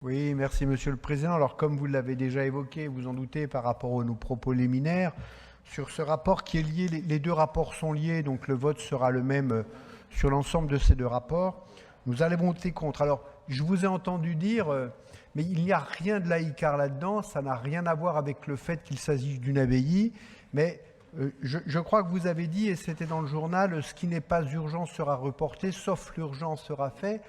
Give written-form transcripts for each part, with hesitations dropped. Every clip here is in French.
Oui, merci Monsieur le Président. Alors, comme vous l'avez déjà évoqué, vous en doutez par rapport à nos propos liminaires, sur ce rapport qui est lié, les deux rapports sont liés, donc le vote sera le même sur l'ensemble de ces deux rapports. Nous allons voter contre. Alors, je vous ai entendu dire, mais il n'y a rien de laïcard là-dedans, ça n'a rien à voir avec le fait qu'il s'agisse d'une abbaye, mais je crois que vous avez dit, et c'était dans le journal, ce qui n'est pas urgent sera reporté, sauf l'urgence sera fait.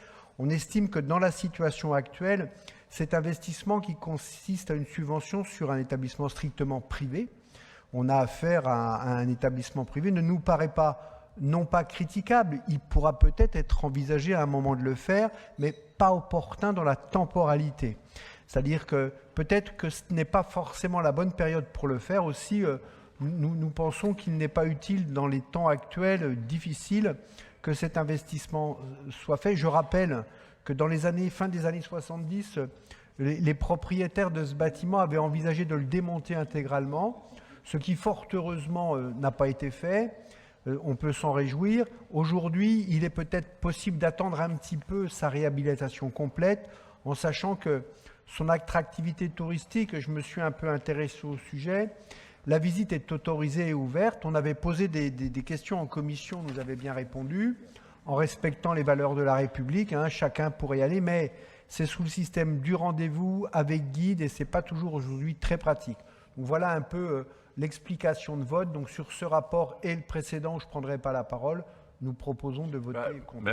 On estime que dans la situation actuelle, cet investissement qui consiste à une subvention sur un établissement strictement privé, on a affaire à un établissement privé, ne nous paraît pas, non pas critiquable, il pourra peut-être être envisagé à un moment de le faire, mais pas opportun dans la temporalité. C'est-à-dire que peut-être que ce n'est pas forcément la bonne période pour le faire. Aussi, nous pensons qu'il n'est pas utile dans les temps actuels difficiles que cet investissement soit fait. Je rappelle que dans les fin des années 70, les propriétaires de ce bâtiment avaient envisagé de le démonter intégralement, ce qui fort heureusement n'a pas été fait. On peut s'en réjouir. Aujourd'hui, il est peut-être possible d'attendre un petit peu sa réhabilitation complète, en sachant que son attractivité touristique, je me suis un peu intéressé au sujet, la visite est autorisée et ouverte. On avait posé des questions en commission, nous avait bien répondu, en respectant les valeurs de la République. Chacun pourrait y aller, mais c'est sous le système du rendez-vous avec guide et ce n'est pas toujours aujourd'hui très pratique. Donc voilà un peu l'explication de vote. Donc sur ce rapport et le précédent, je ne prendrai pas la parole. Nous proposons de voter contre.